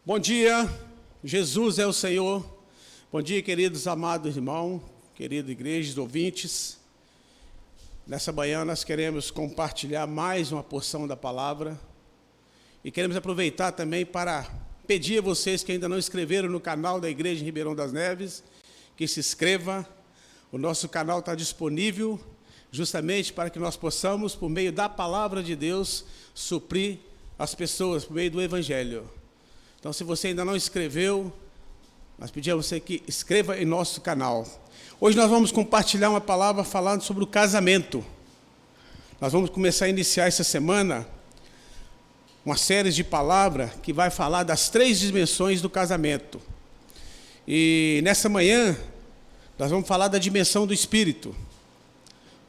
Bom dia, Jesus é o Senhor. Bom dia, queridos amados irmãos, querida igreja, ouvintes. Nessa manhã nós queremos compartilhar mais uma porção da palavra e queremos aproveitar também para pedir a vocês que ainda não inscreveram no canal da Igreja em Ribeirão das Neves, que se inscreva. O nosso canal está disponível justamente para que nós possamos, por meio da palavra de Deus, suprir as pessoas, por meio do Evangelho. Então, se você ainda não inscreveu, nós pedimos a você que inscreva em nosso canal. Hoje nós vamos compartilhar uma palavra falando sobre o casamento. Nós vamos começar a iniciar essa semana uma série de palavras que vai falar das 3 dimensões do casamento. E nessa manhã, nós vamos falar da dimensão do Espírito.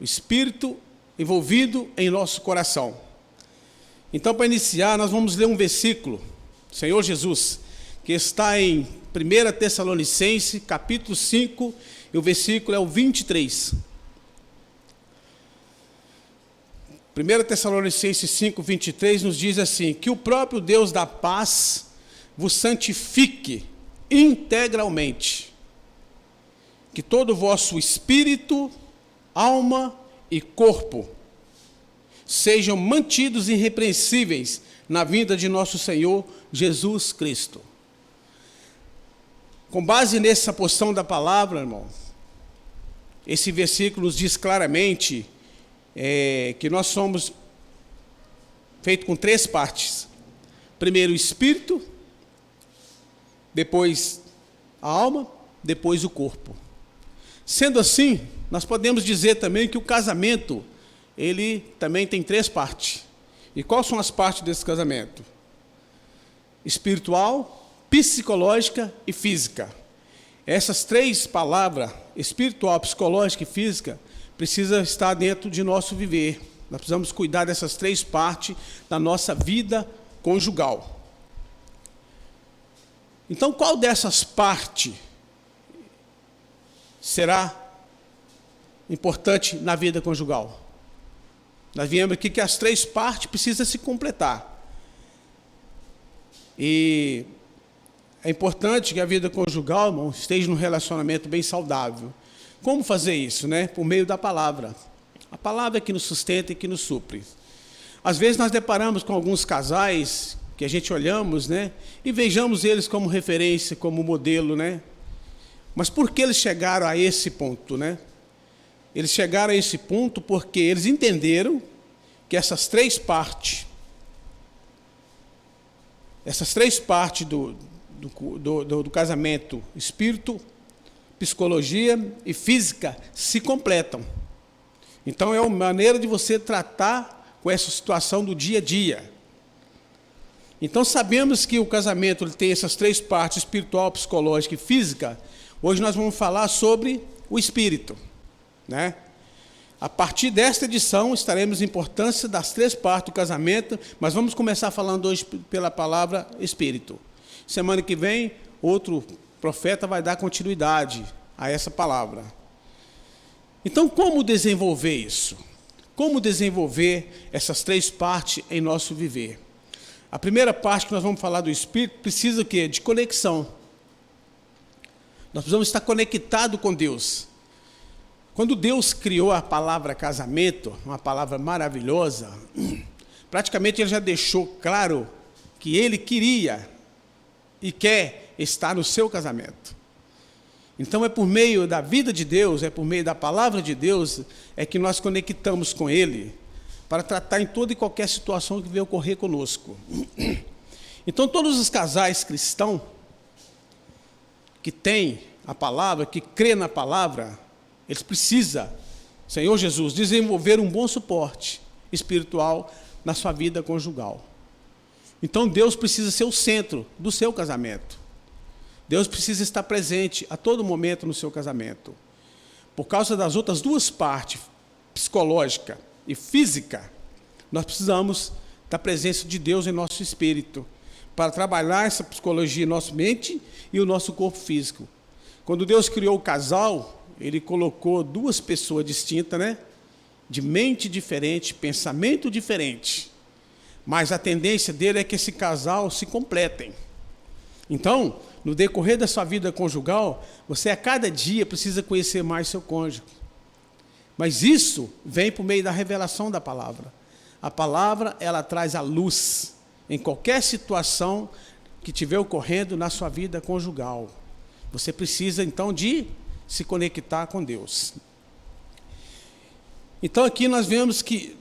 O Espírito envolvido em nosso coração. Então, para iniciar, nós vamos ler um versículo, Senhor Jesus, que está em 1 Tessalonicenses, capítulo 5, e o versículo é o 23. 1 Tessalonicenses 5, 23 nos diz assim: que o próprio Deus da paz vos santifique integralmente, que todo o vosso espírito, alma e corpo sejam mantidos irrepreensíveis na vinda de nosso Senhor Jesus Cristo. Com base nessa porção da palavra, irmão, esse versículo nos diz claramente que nós somos feitos com 3 partes. Primeiro o espírito, depois a alma, depois o corpo. Sendo assim, nós podemos dizer também que o casamento, ele também tem 3 partes. E quais são as partes desse casamento? Espiritual, psicológica e física. Essas 3 palavras, espiritual, psicológica e física, precisam estar dentro de nosso viver. Nós precisamos cuidar dessas 3 partes da nossa vida conjugal. Então, qual dessas partes será importante na vida conjugal? Nós viemos aqui que as 3 partes precisam se completar. E é importante que a vida conjugal, irmão, esteja num relacionamento bem saudável. Como fazer isso, né? Por meio da palavra. A palavra é que nos sustenta e que nos supre. Às vezes nós deparamos com alguns casais que a gente olhamos, né? E vejamos eles como referência, como modelo, né? Mas por que eles chegaram a esse ponto, né? Eles chegaram a esse ponto porque eles entenderam que essas 3 partes, do casamento, espírito, psicologia e física, se completam. Então, é uma maneira de você tratar com essa situação do dia a dia. Então, sabemos que o casamento ele tem essas 3 partes, espiritual, psicológica e física. Hoje nós vamos falar sobre o espírito, né? A partir desta edição, estaremos em importância das 3 partes do casamento, mas vamos começar falando hoje pela palavra espírito. Semana que vem, outro profeta vai dar continuidade a essa palavra. Então, como desenvolver isso? Como desenvolver essas 3 partes em nosso viver? A primeira parte que nós vamos falar do espírito precisa o quê? De conexão. Nós precisamos estar conectados com Deus. Quando Deus criou a palavra casamento, uma palavra maravilhosa, praticamente Ele já deixou claro que Ele queria e quer estar no seu casamento. Então é por meio da vida de Deus, é por meio da palavra de Deus, é que nós conectamos com Ele para tratar em toda e qualquer situação que venha ocorrer conosco. Então todos os casais cristãos que têm a palavra, que crê na palavra, eles precisam, Senhor Jesus, desenvolver um bom suporte espiritual na sua vida conjugal. Então Deus precisa ser o centro do seu casamento. Deus precisa estar presente a todo momento no seu casamento. Por causa das outras 2 partes, psicológica e física, nós precisamos da presença de Deus em nosso espírito, para trabalhar essa psicologia em nossa mente e o nosso corpo físico. Quando Deus criou o casal, Ele colocou 2 pessoas distintas, né? De mente diferente, pensamento diferente. Mas a tendência dele é que esse casal se completem. Então, no decorrer da sua vida conjugal, você a cada dia precisa conhecer mais seu cônjuge. Mas isso vem por meio da revelação da palavra. A palavra, ela traz a luz em qualquer situação que estiver ocorrendo na sua vida conjugal. Você precisa, então, de se conectar com Deus. Então, aqui nós vemos que,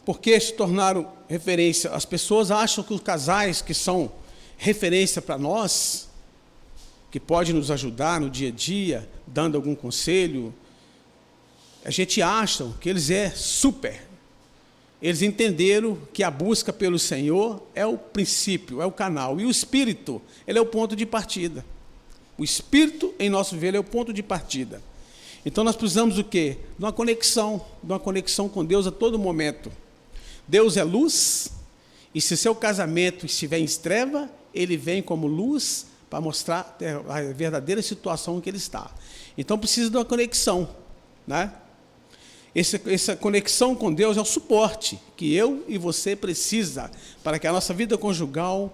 porque se tornaram referência, as pessoas acham que os casais que são referência para nós, que pode nos ajudar no dia a dia, dando algum conselho, a gente acha que eles é super. Eles entenderam que a busca pelo Senhor é o princípio, é o canal. E o Espírito, ele é o ponto de partida. O Espírito, em nosso ver, é o ponto de partida. Então nós precisamos do quê? De uma conexão com Deus a todo momento. Deus é luz, e se seu casamento estiver em treva, ele vem como luz para mostrar a verdadeira situação em que ele está. Então precisa de uma conexão, né? Essa conexão com Deus é o suporte que eu e você precisa para que a nossa vida conjugal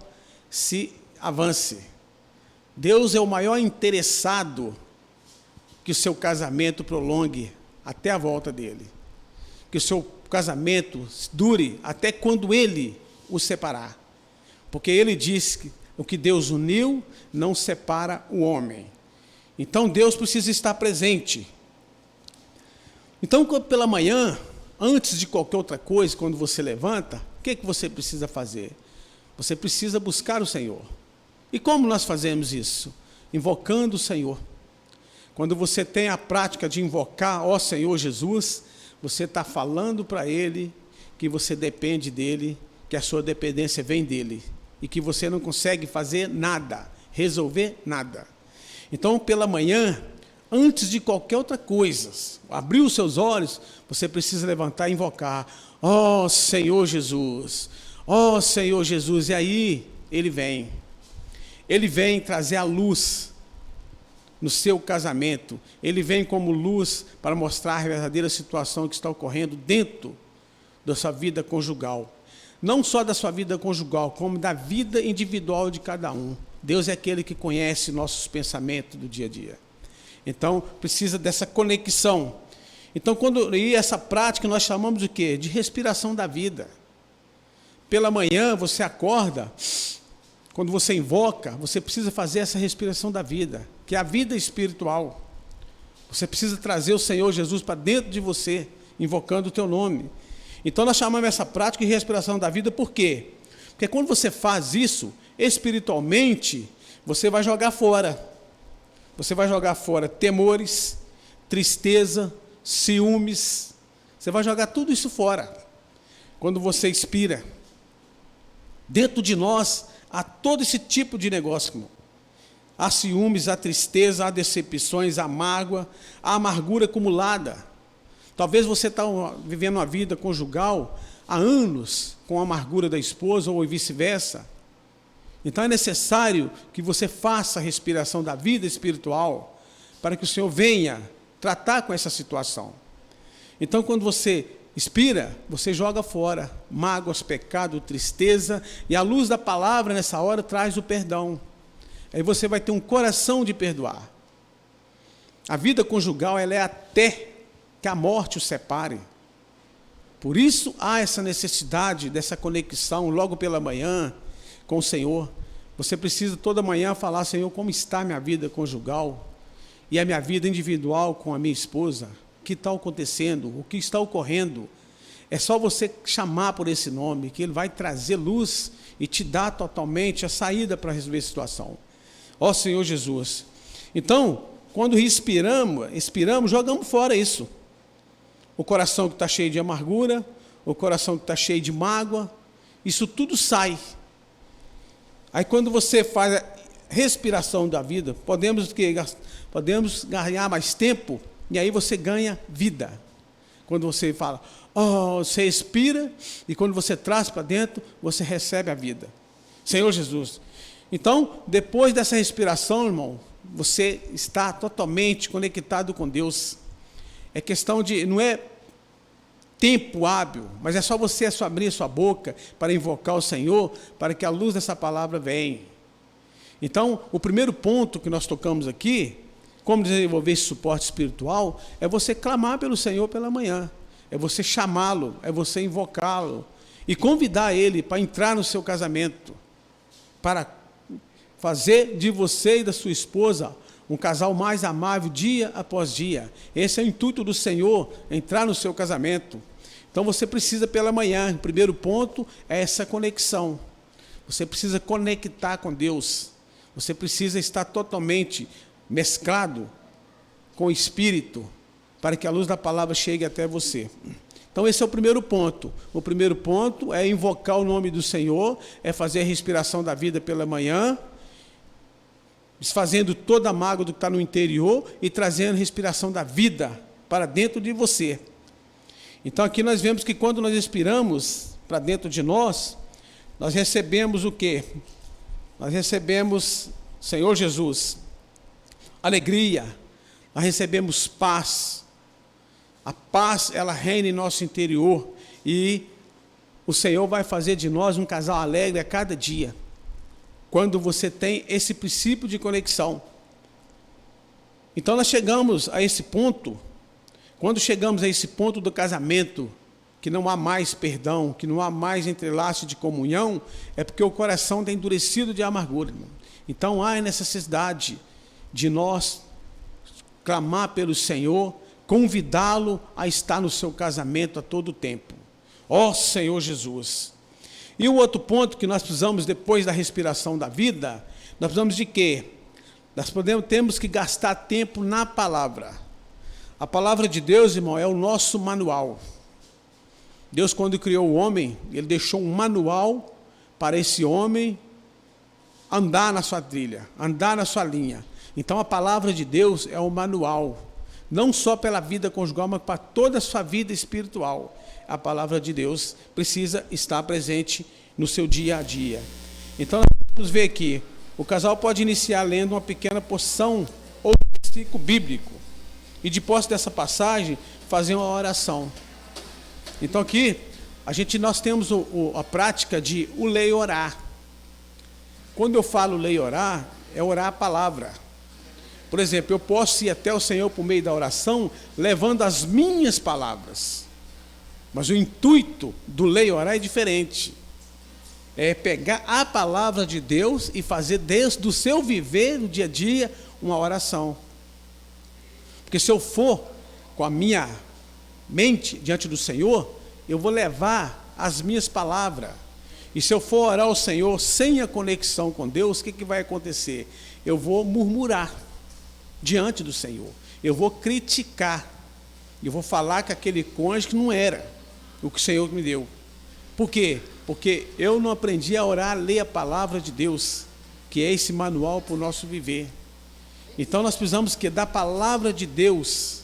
se avance. Deus é o maior interessado que o seu casamento prolongue até a volta dele. Que o seu casamento dure até quando ele o separar. Porque ele diz que o que Deus uniu não separa o homem. Então Deus precisa estar presente. Então, pela manhã, antes de qualquer outra coisa, quando você levanta, o que você precisa fazer? Você precisa buscar o Senhor. E como nós fazemos isso? Invocando o Senhor. Quando você tem a prática de invocar, ó Senhor Jesus, você está falando para Ele que você depende dEle, que a sua dependência vem dEle, e que você não consegue fazer nada, resolver nada. Então, pela manhã, antes de qualquer outra coisa, abrir os seus olhos, você precisa levantar e invocar, ó Senhor Jesus, ó Senhor Jesus, e aí Ele vem trazer a luz no seu casamento, Ele vem como luz para mostrar a verdadeira situação que está ocorrendo dentro da sua vida conjugal, não só da sua vida conjugal, como da vida individual de cada um. Deus é aquele que conhece nossos pensamentos do dia a dia. Então, precisa dessa conexão. Então, essa prática nós chamamos de quê? De respiração da vida. Pela manhã, você acorda, quando você invoca, você precisa fazer essa respiração da vida, que é a vida espiritual. Você precisa trazer o Senhor Jesus para dentro de você, invocando o teu nome. Então, nós chamamos essa prática de respiração da vida, por quê? Porque quando você faz isso, espiritualmente, você vai jogar fora. Você vai jogar fora temores, tristeza, ciúmes. Você vai jogar tudo isso fora. Quando você expira. Dentro de nós, há todo esse tipo de negócio, irmão. Há ciúmes, há tristeza, há decepções, há mágoa, há amargura acumulada. Talvez você está vivendo uma vida conjugal há anos com a amargura da esposa ou vice-versa. Então é necessário que você faça a respiração da vida espiritual para que o Senhor venha tratar com essa situação. Então, quando você expira, você joga fora mágoas, pecado, tristeza, e a luz da palavra nessa hora traz o perdão. Aí você vai ter um coração de perdoar. A vida conjugal, ela é até que a morte o separe. Por isso há essa necessidade dessa conexão logo pela manhã com o Senhor. Você precisa toda manhã falar, Senhor, como está a minha vida conjugal e a minha vida individual com a minha esposa? O que está acontecendo? O que está ocorrendo? É só você chamar por esse nome, que Ele vai trazer luz e te dar totalmente a saída para resolver a situação. Ó Senhor Jesus. Então, quando expiramos, jogamos fora isso. O coração que está cheio de amargura, o coração que está cheio de mágoa, isso tudo sai. Aí quando você faz a respiração da vida, podemos ganhar mais tempo, e aí você ganha vida. Quando você fala, você expira, e quando você traz para dentro, você recebe a vida. Senhor Jesus. Então, depois dessa respiração, irmão, você está totalmente conectado com Deus. É questão de, não é tempo hábil, mas é só você abrir a sua boca para invocar o Senhor, para que a luz dessa palavra venha. Então, o primeiro ponto que nós tocamos aqui, como desenvolver esse suporte espiritual, é você clamar pelo Senhor pela manhã, é você chamá-lo, é você invocá-lo e convidar ele para entrar no seu casamento, para fazer de você e da sua esposa um casal mais amável dia após dia. Esse é o intuito do Senhor, entrar no seu casamento. Então você precisa pela manhã, o primeiro ponto é essa conexão. Você precisa conectar com Deus. Você precisa estar totalmente mesclado com o Espírito, para que a luz da palavra chegue até você. Então esse é o primeiro ponto. O primeiro ponto é invocar o nome do Senhor, é fazer a respiração da vida pela manhã, desfazendo toda a mágoa do que está no interior e trazendo a respiração da vida para dentro de você. Então aqui nós vemos que quando nós expiramos para dentro de nós, nós recebemos o quê? Nós recebemos, Senhor Jesus, alegria, nós recebemos paz. A paz, ela reina em nosso interior e o Senhor vai fazer de nós um casal alegre a cada dia. Quando você tem esse princípio de conexão. Então nós chegamos a esse ponto, quando chegamos a esse ponto do casamento, que não há mais perdão, que não há mais entrelaço de comunhão, é porque o coração está endurecido de amargura. Então há necessidade de nós clamar pelo Senhor, convidá-lo a estar no seu casamento a todo tempo. Ó Senhor Jesus! E o outro ponto que nós precisamos, depois da respiração da vida, nós precisamos de quê? Temos que gastar tempo na palavra. A palavra de Deus, irmão, é o nosso manual. Deus, quando criou o homem, Ele deixou um manual para esse homem andar na sua trilha, andar na sua linha. Então a palavra de Deus é o manual, não só pela vida conjugal, mas para toda a sua vida espiritual. A palavra de Deus precisa estar presente no seu dia a dia. Então nós vamos ver aqui, o casal pode iniciar lendo uma pequena porção ou versículo bíblico, e depois dessa passagem, fazer uma oração. Então aqui, nós temos a prática de o ler e orar. Quando eu falo ler e orar, é orar a palavra. Por exemplo, eu posso ir até o Senhor por meio da oração, levando as minhas palavras. Mas o intuito do ler e orar é diferente. É pegar a palavra de Deus e fazer do seu viver, no dia a dia, uma oração. Porque se eu for com a minha mente diante do Senhor, eu vou levar as minhas palavras. E se eu for orar ao Senhor sem a conexão com Deus, o que vai acontecer? Eu vou murmurar diante do Senhor. Eu vou criticar. Eu vou falar que aquele cônjuge não era o que o Senhor me deu. Por quê? Porque eu não aprendi a orar, a ler a palavra de Deus, que é esse manual para o nosso viver. Então nós precisamos da palavra de Deus,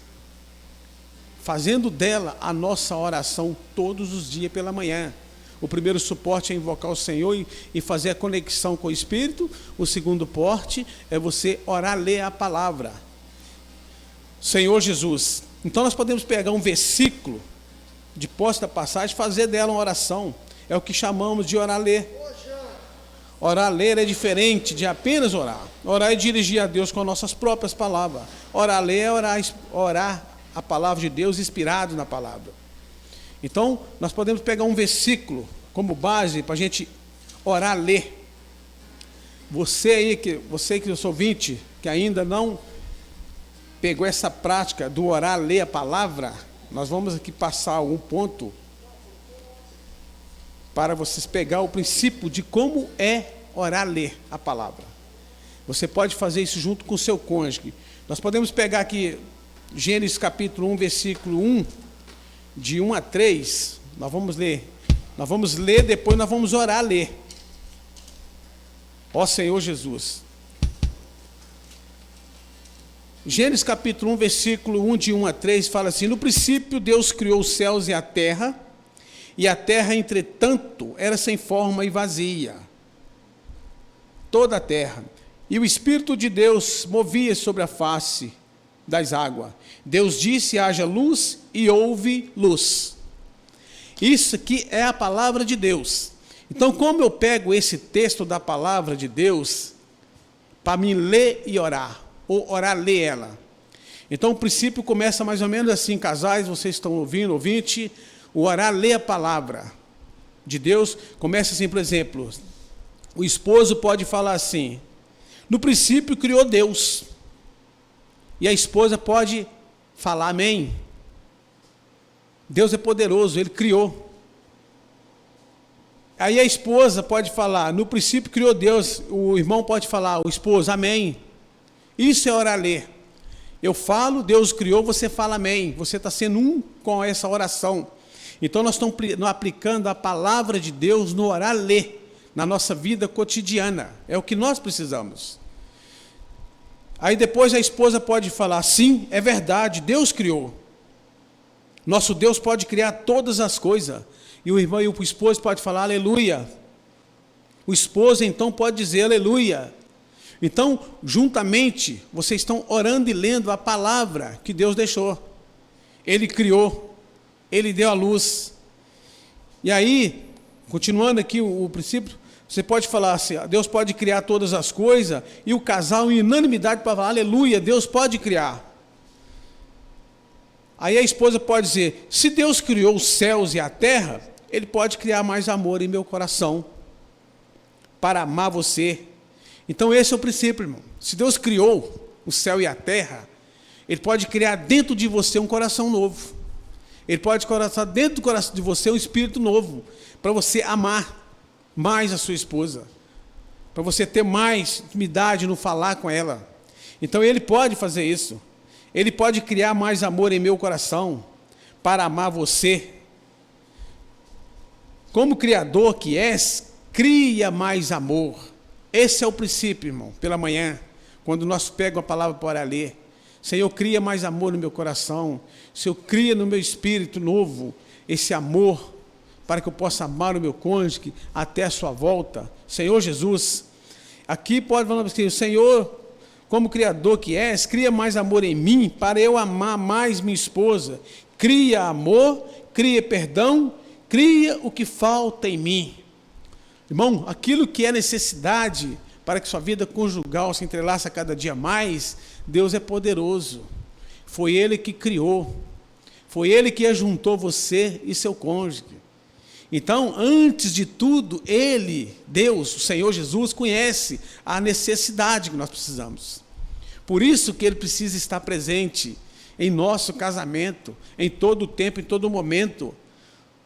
fazendo dela a nossa oração todos os dias pela manhã. O primeiro suporte é invocar o Senhor e fazer a conexão com o Espírito. O segundo porte é você orar, ler a palavra. Senhor Jesus. Então nós podemos pegar um versículo de posse da passagem, fazer dela uma oração. É o que chamamos de orar, ler. Orar, ler é diferente de apenas orar. Orar é dirigir a Deus com nossas próprias palavras. Orar, ler é orar a palavra de Deus inspirado na palavra. Então, nós podemos pegar um versículo como base para a gente orar, ler. Você que eu sou ouvinte, que ainda não pegou essa prática do orar, ler a palavra, nós vamos aqui passar algum ponto para vocês pegar o princípio de como é orar, ler a palavra. Você pode fazer isso junto com o seu cônjuge. Nós podemos pegar aqui Gênesis capítulo 1, versículo 1, de 1 a 3, nós vamos ler. Nós vamos ler, depois nós vamos orar, ler. Ó Senhor Jesus. Gênesis capítulo 1, versículo 1, de 1 a 3, fala assim: no princípio Deus criou os céus e a terra, entretanto, era sem forma e vazia. Toda a terra. E o Espírito de Deus movia sobre a face das águas. Deus disse: haja luz, e houve luz. Isso aqui é a palavra de Deus. Então, como eu pego esse texto da palavra de Deus para me ler e orar, ou orar, ler ela? Então, o princípio começa mais ou menos assim, casais, vocês estão ouvindo, ouvinte, o orar, ler a palavra de Deus, começa assim, por exemplo, o esposo pode falar assim: no princípio criou Deus, e a esposa pode falar amém. Deus é poderoso, Ele criou. Aí a esposa pode falar, no princípio criou Deus, o irmão pode falar, o esposo, amém. Isso é orar, ler. Eu falo, Deus criou, você fala amém. Você está sendo um com essa oração. Então nós estamos aplicando a palavra de Deus no orar, ler, na nossa vida cotidiana. É o que nós precisamos. Aí depois a esposa pode falar, sim, é verdade, Deus criou. Nosso Deus pode criar todas as coisas. E o irmão e o esposo pode falar, aleluia. O esposo então pode dizer, aleluia. Então, juntamente, vocês estão orando e lendo a palavra que Deus deixou. Ele criou, Ele deu a luz. E aí, continuando aqui o princípio, você pode falar assim, Deus pode criar todas as coisas, e o casal em unanimidade para falar, aleluia, Deus pode criar. Aí a esposa pode dizer, se Deus criou os céus e a terra, Ele pode criar mais amor em meu coração, para amar você. Então esse é o princípio, irmão. Se Deus criou o céu e a terra, Ele pode criar dentro de você um coração novo. Ele pode criar dentro do coração de você um espírito novo, para você amar mais a sua esposa, para você ter mais intimidade no falar com ela. Então Ele pode fazer isso. Ele pode criar mais amor em meu coração, para amar você. Como Criador que és, cria mais amor. Esse é o princípio, irmão, pela manhã, quando nós pegamos a palavra para ler. Senhor, cria mais amor no meu coração. Senhor, cria no meu espírito novo esse amor, para que eu possa amar o meu cônjuge até a sua volta. Senhor Jesus, aqui pode falar assim, Senhor, como Criador que és, cria mais amor em mim, para eu amar mais minha esposa. Cria amor, cria perdão, cria o que falta em mim. Irmão, aquilo que é necessidade para que sua vida conjugal se entrelaça cada dia mais, Deus é poderoso. Foi Ele que criou. Foi Ele que ajuntou você e seu cônjuge. Então, antes de tudo, Ele, Deus, o Senhor Jesus, conhece a necessidade que nós precisamos. Por isso que Ele precisa estar presente em nosso casamento, em todo o tempo, em todo momento.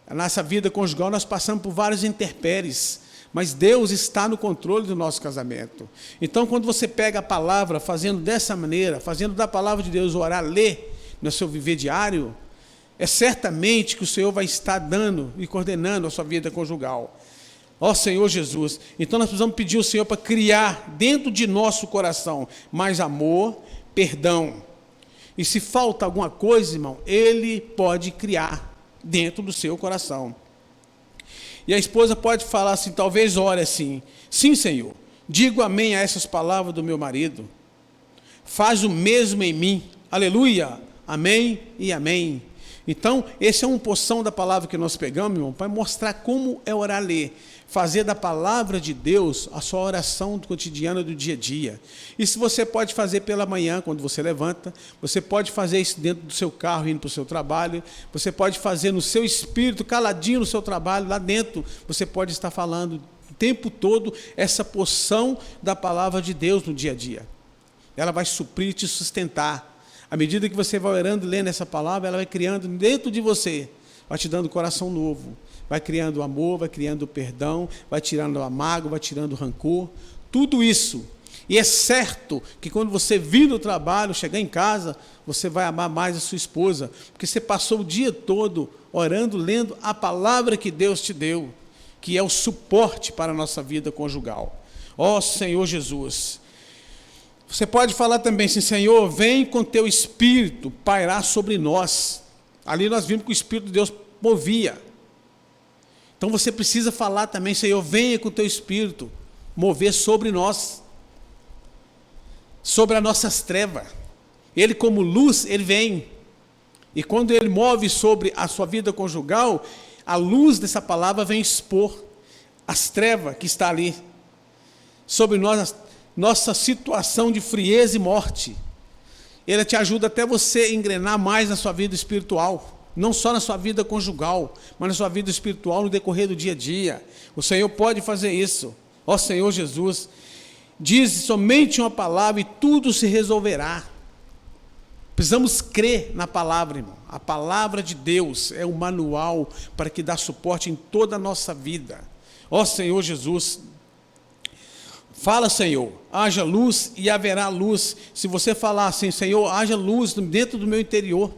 A nossa vida conjugal, nós passamos por vários intempéries, mas Deus está no controle do nosso casamento. Então, quando você pega a palavra, fazendo dessa maneira, fazendo da palavra de Deus orar, ler no seu viver diário, é certamente que o Senhor vai estar dando e coordenando a sua vida conjugal. Ó Senhor Jesus, então nós precisamos pedir ao Senhor para criar dentro de nosso coração mais amor, perdão. E se falta alguma coisa, irmão, Ele pode criar dentro do seu coração. E a esposa pode falar assim, talvez ore assim, sim Senhor, digo amém a essas palavras do meu marido, faz o mesmo em mim, aleluia, amém e amém. Então, esse é uma porção da palavra que nós pegamos, irmão, para mostrar como é orar, ler, fazer da palavra de Deus a sua oração cotidiana do dia a dia. Isso você pode fazer pela manhã, quando você levanta, você pode fazer isso dentro do seu carro, indo para o seu trabalho, você pode fazer no seu espírito, caladinho no seu trabalho, lá dentro, você pode estar falando o tempo todo essa porção da palavra de Deus no dia a dia. Ela vai suprir e te sustentar. À medida que você vai orando e lendo essa palavra, ela vai criando dentro de você, vai te dando coração novo, vai criando amor, vai criando perdão, vai tirando a mágoa, vai tirando o rancor, tudo isso. E é certo que quando você vir do trabalho, chegar em casa, você vai amar mais a sua esposa, porque você passou o dia todo orando, lendo a palavra que Deus te deu, que é o suporte para a nossa vida conjugal. Ó Senhor Jesus, você pode falar também assim, Senhor, vem com teu Espírito pairar sobre nós. Ali nós vimos que o Espírito de Deus movia. Então você precisa falar também, Senhor, venha com teu Espírito mover sobre nós, sobre as nossas trevas. Ele como luz, Ele vem. E quando Ele move sobre a sua vida conjugal, a luz dessa palavra vem expor as trevas que está ali, sobre nós, nossa situação de frieza e morte. Ele te ajuda até você engrenar mais na sua vida espiritual, não só na sua vida conjugal, mas na sua vida espiritual no decorrer do dia a dia. O Senhor pode fazer isso. Ó Senhor Jesus, diz somente uma palavra e tudo se resolverá. Precisamos crer na palavra, irmão. A palavra de Deus é o manual para que dá suporte em toda a nossa vida. Ó Senhor Jesus, fala, Senhor, haja luz e haverá luz. Se você falar assim, Senhor, haja luz dentro do meu interior,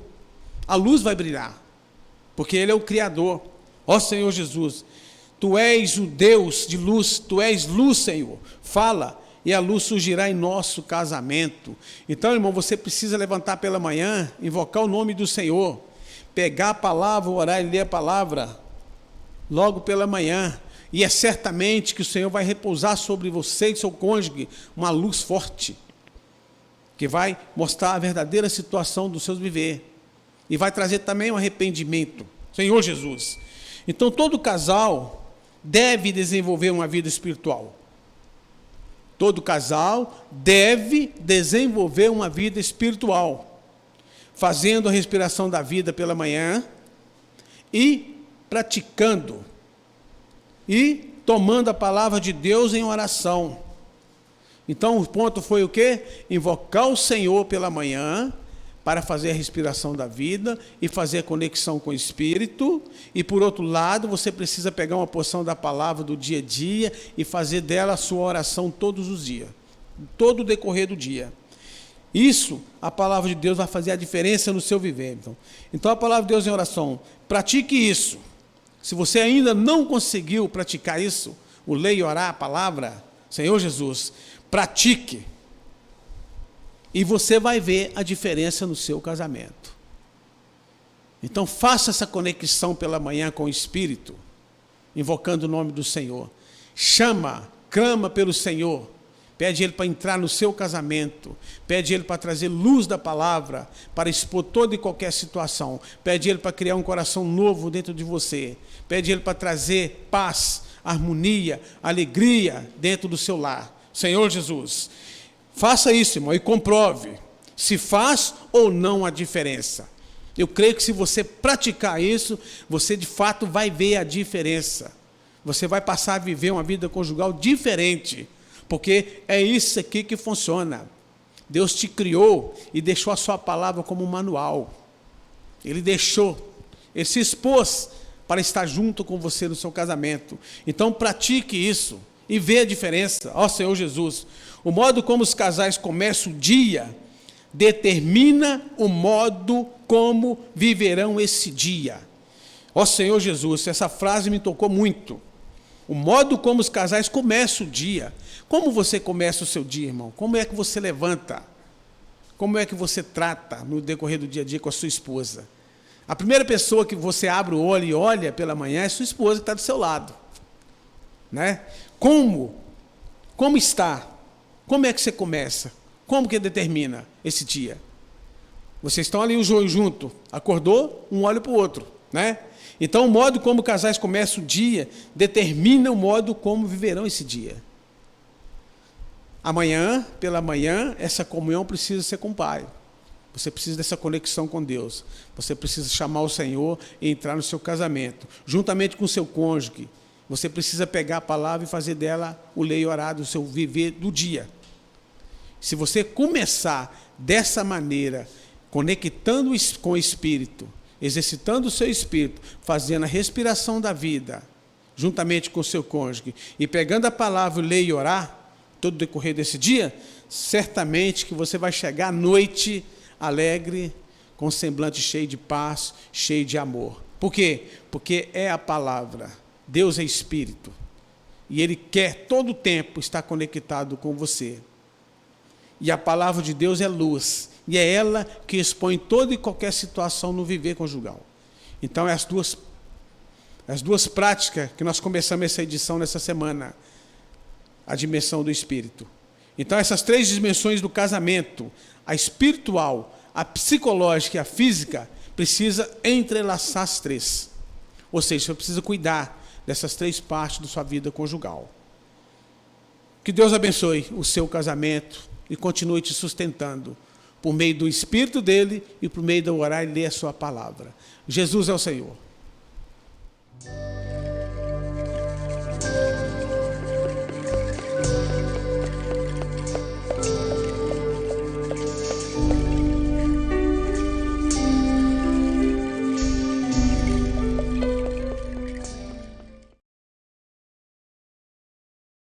a luz vai brilhar, porque Ele é o Criador. Ó Senhor Jesus, Tu és o Deus de luz, Tu és luz, Senhor. Fala, e a luz surgirá em nosso casamento. Então, irmão, você precisa levantar pela manhã, invocar o nome do Senhor, pegar a palavra, orar e ler a palavra, logo pela manhã. E é certamente que o Senhor vai repousar sobre você e seu cônjuge uma luz forte, que vai mostrar a verdadeira situação dos seus viver, e vai trazer também um arrependimento. Senhor Jesus. Então, todo casal deve desenvolver uma vida espiritual. Todo casal deve desenvolver uma vida espiritual, fazendo a respiração da vida pela manhã e praticando e tomando a palavra de Deus em oração. Então, o ponto foi o quê? Invocar o Senhor pela manhã para fazer a respiração da vida e fazer a conexão com o Espírito. E, por outro lado, você precisa pegar uma porção da palavra do dia a dia e fazer dela a sua oração todos os dias, todo o decorrer do dia. Isso, a palavra de Deus vai fazer a diferença no seu viver. Então a palavra de Deus em oração, pratique isso. Se você ainda não conseguiu praticar isso, o ler e orar a palavra, Senhor Jesus, pratique. E você vai ver a diferença no seu casamento. Então faça essa conexão pela manhã com o Espírito, invocando o nome do Senhor. Chama, clama pelo Senhor. Pede Ele para entrar no seu casamento. Pede Ele para trazer luz da palavra, para expor toda e qualquer situação. Pede Ele para criar um coração novo dentro de você. Pede Ele para trazer paz, harmonia, alegria dentro do seu lar. Senhor Jesus, faça isso, irmão, e comprove se faz ou não a diferença. Eu creio que se você praticar isso, você de fato vai ver a diferença. Você vai passar a viver uma vida conjugal diferente. Porque é isso aqui que funciona. Deus te criou e deixou a sua palavra como um manual. Ele se expôs para estar junto com você no seu casamento. Então pratique isso e vê a diferença. Ó Senhor Jesus, o modo como os casais começam o dia determina o modo como viverão esse dia. Ó Senhor Jesus, essa frase me tocou muito. O modo como os casais começam o dia. Como você começa o seu dia, irmão? Como é que você levanta? Como é que você trata no decorrer do dia a dia com a sua esposa? A primeira pessoa que você abre o olho e olha pela manhã é sua esposa que está do seu lado. Né? Como está? Como é que você começa? Como que determina esse dia? Vocês estão ali junto, acordou, um olha para o outro, né? Então, o modo como casais começam o dia determina o modo como viverão esse dia. Amanhã, pela manhã, essa comunhão precisa ser com o Pai. Você precisa dessa conexão com Deus. Você precisa chamar o Senhor e entrar no seu casamento. Juntamente com o seu cônjuge, você precisa pegar a palavra e fazer dela o ler e orar do seu viver do dia. Se você começar dessa maneira, conectando com o Espírito, exercitando o seu espírito, fazendo a respiração da vida, juntamente com o seu cônjuge, e pegando a palavra, ler e orar, todo o decorrer desse dia, certamente que você vai chegar à noite alegre, com um semblante cheio de paz, cheio de amor. Por quê? Porque é a palavra. Deus é Espírito. E Ele quer todo o tempo estar conectado com você. E a palavra de Deus é luz. E é ela que expõe toda e qualquer situação no viver conjugal. Então, é as duas práticas que nós começamos essa edição nessa semana. A dimensão do Espírito. Então, essas três dimensões do casamento, a espiritual, a psicológica e a física, precisa entrelaçar as três. Ou seja, você precisa cuidar dessas 3 partes da sua vida conjugal. Que Deus abençoe o seu casamento e continue te sustentando por meio do Espírito dele e por meio de orar e ler a sua palavra. Jesus é o Senhor.